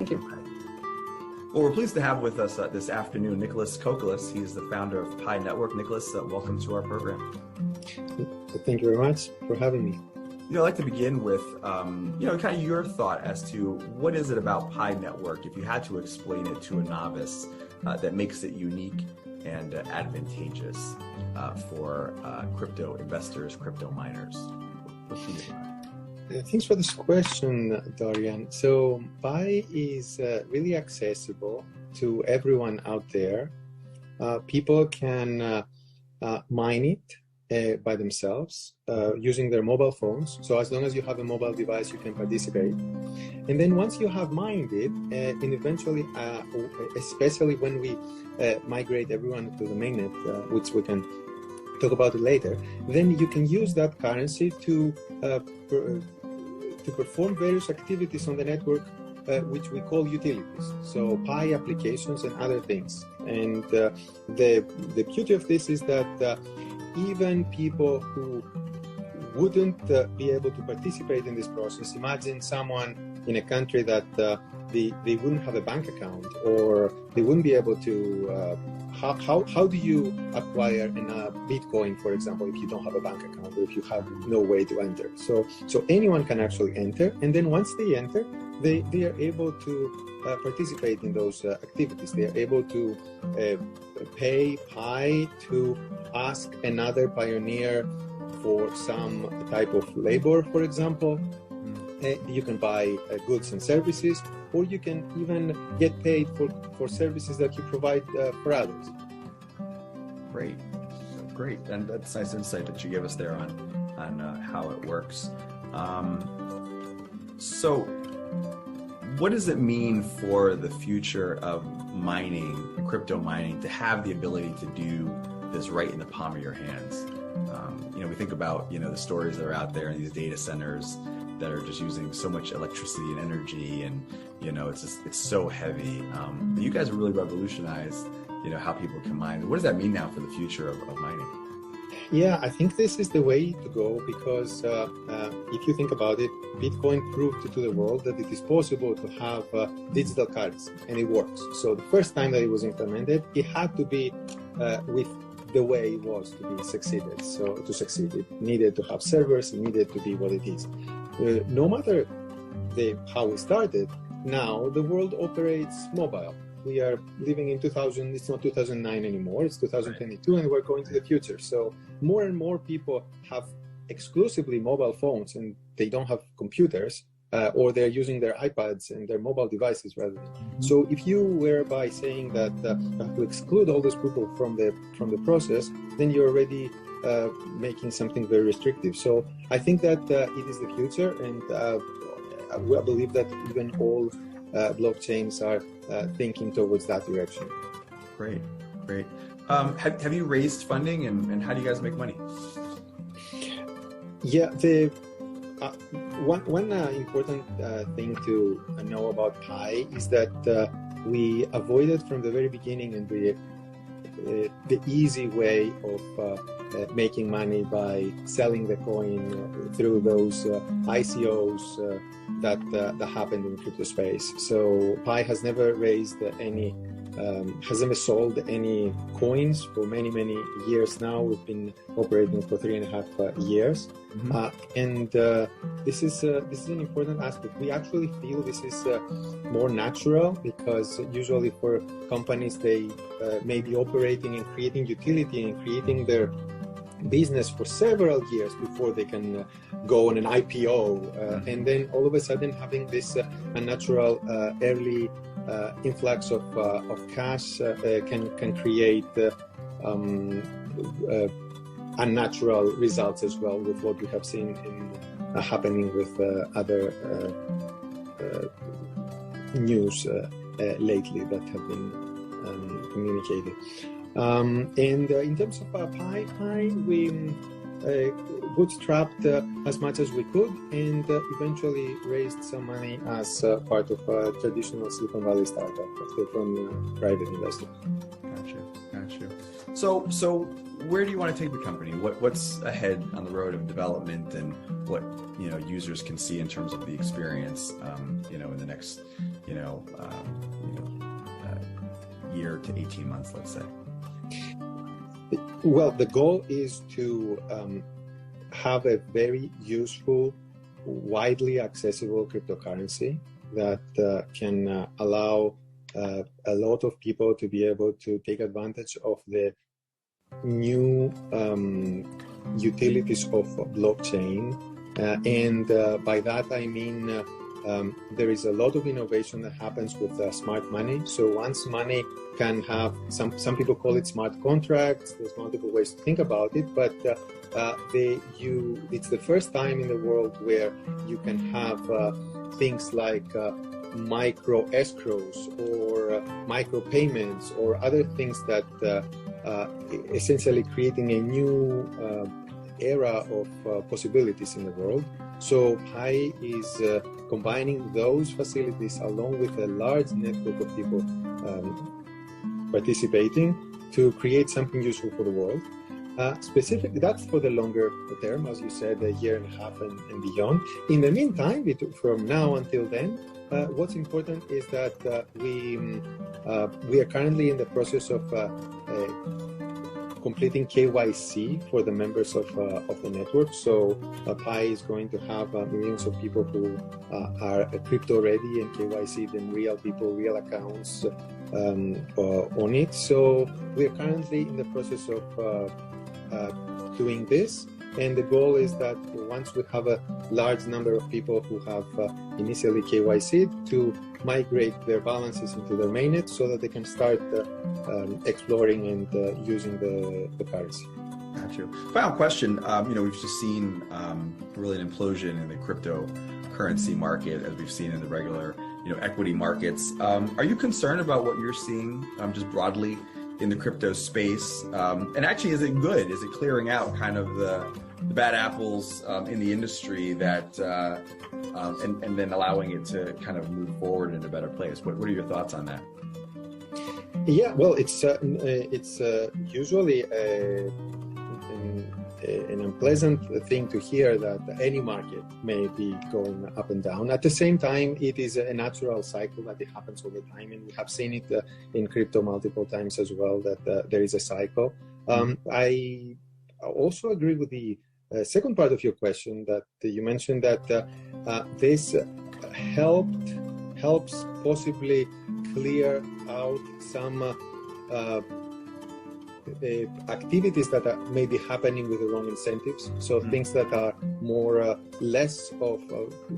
Thank you. Well, we're pleased to have with us this afternoon Nicholas Kokolas. He's the founder of Pi Network. Nicholas, welcome to our program. Thank you very much for having me. I'd like to begin with, kind of your thought as to what is it about Pi Network, if you had to explain it to a novice, that makes it unique and advantageous for crypto investors, crypto miners. What's unique about it? Thanks for this question, Dorian. So Pi is really accessible to everyone out there. People can mine it by themselves using their mobile phones. So as long as you have a mobile device, you can participate. And then once you have mined it, and eventually, especially when we migrate everyone to the mainnet, which we can talk about it later, then you can use that currency to perform various activities on the network, which we call utilities. So Pi applications and other things. And the beauty of this is that even people who wouldn't be able to participate in this process, imagine someone in a country that they wouldn't have a bank account, or they wouldn't be able to, how do you acquire a Bitcoin, for example, if you don't have a bank account, or if you have no way to enter? So anyone can actually enter, and then once they enter, they are able to participate in those activities. They are able to pay Pi to ask another pioneer for some type of labor, for example. You can buy goods and services, or you can even get paid for services that you provide for others. Great, great, and that's nice insight that you gave us there on how it works. So, what does it mean for the future of mining, crypto mining, to have the ability to do this right in the palm of your hands? We think about the stories that are out there in these data centers that are just using so much electricity and energy, and it's so heavy. But you guys have really revolutionized how people can mine. What does that mean now for the future of mining? Yeah, I think this is the way to go, because if you think about it, Bitcoin proved to the world that it is possible to have digital currency, and it works. So the first time that it was implemented, it had to be with the way it was to be succeeded. So to succeed, it needed to have servers, it needed to be what it is. No matter how we started, now the world operates mobile. We are living in 2000, it's not 2009 anymore, it's 2022, and we're going to the future. So more and more people have exclusively mobile phones, and they don't have computers, or they're using their iPads and their mobile devices rather. So if you were by saying that you have to exclude all those people from the process, then you're already making something very restrictive. So I think that it is the future, and I believe that even all blockchains are thinking towards that direction. Great. Have you raised funding, and how do you guys make money? Yeah, one important thing to know about Pi is that we avoided from the very beginning and the easy way of making money by selling the coin through those ICOs that happened in crypto space. So Pi has never raised any, has never sold any coins for many years now. We've been operating for 3.5 years, and this is an important aspect. We actually feel this is more natural, because usually for companies, they may be operating and creating utility and creating their business for several years before they can go on an IPO, and then all of a sudden having this unnatural early influx of cash can create unnatural results as well, with what we have seen happening with other news lately that have been communicated. And in terms of Pi, we bootstrapped as much as we could, and eventually raised some money as part of a traditional Silicon Valley startup from private investors. Gotcha. So where do you want to take the company? What's ahead on the road of development, and what users can see in terms of the experience in the next year to 18 months, let's say? Well, the goal is to have a very useful, widely accessible cryptocurrency that can allow a lot of people to be able to take advantage of the new utilities of blockchain. And by that I mean there is a lot of innovation that happens with smart money. So once money can have, some people call it smart contracts, there's multiple ways to think about it, but it's the first time in the world where you can have things like micro escrows or micro payments or other things that essentially creating a new era of possibilities in the world. So Pi is combining those facilities along with a large network of people participating to create something useful for the world. Specifically, that's for the longer term, as you said, a year and a half and beyond. In the meantime, from now until then, what's important is that we are currently in the process of completing KYC for the members of the network. So Pi is going to have millions of people who are crypto ready and KYC them, real people, real accounts on it. So we are currently in the process of doing this. And the goal is that once we have a large number of people who have initially KYC'd, to migrate their balances into their mainnet so that they can start exploring and using the currency. Got you. Final question. We've just seen really an implosion in the cryptocurrency market, as we've seen in the regular, equity markets. Are you concerned about what you're seeing just broadly in the crypto space? And actually, is it good? Is it clearing out kind of the bad apples in the industry that, and then allowing it to kind of move forward in a better place? What are your thoughts on that? Yeah, well, it's usually an unpleasant thing to hear that any market may be going up and down. At the same time, it is a natural cycle that it happens all the time, and we have seen it in crypto multiple times as well, that there is a cycle. I also agree with the second part of your question, that you mentioned that this helps possibly clear out some activities that may be happening with the wrong incentives. So things that are more less of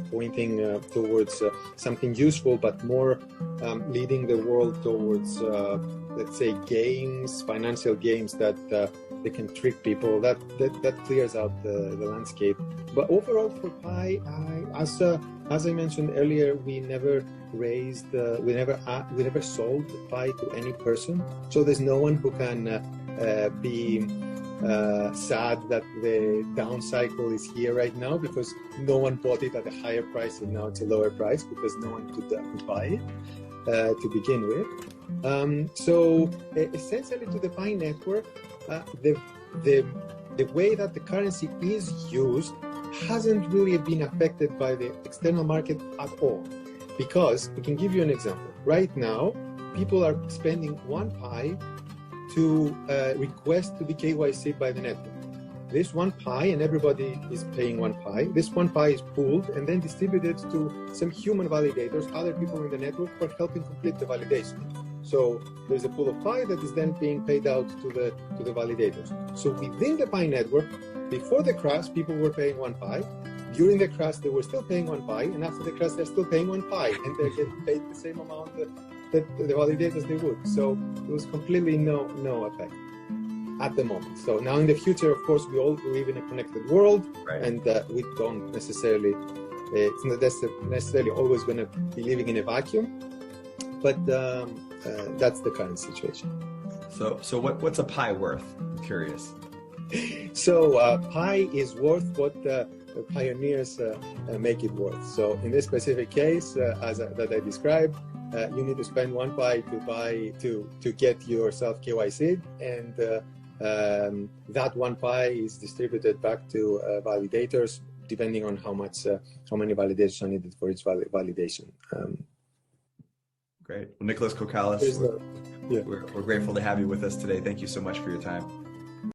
pointing towards something useful, but more leading the world towards, let's say, games, financial games that they can trick people. That clears out the landscape. But overall, for Pi, as I mentioned earlier, we never raised, we never sold Pi to any person. So there's no one who can be sad that the down cycle is here right now, because no one bought it at a higher price and now it's a lower price because no one could buy it to begin with. So essentially, to the Pi network, the way that the currency is used hasn't really been affected by the external market at all. Because we can give you an example. Right now, people are spending 1 Pi to request to be KYC by the network. This 1 Pi, and everybody is paying 1 Pi, this 1 Pi is pooled and then distributed to some human validators, other people in the network, for helping complete the validation. So there's a pool of Pi that is then being paid out to the validators. So within the Pi network, before the crash, people were paying 1 Pi. During the crash, they were still paying 1 Pi, and after the crash, they're still paying 1 Pi, and they're getting paid the same amount that the validators they would. So there was completely no effect at the moment. So now in the future, of course, we all live in a connected world, right, and we don't necessarily, it's not necessarily always going to be living in a vacuum, but that's the current situation. So what's a Pi worth? I'm curious. So Pi is worth what pioneers make it worth. So in this specific case, that I described, you need to spend 1 Pi to get yourself KYC'd, and that 1 Pi is distributed back to validators, depending on how many validations are needed for each validation. Great. Well, Nicholas Kokalis, Yeah. we're grateful to have you with us today. Thank you so much for your time.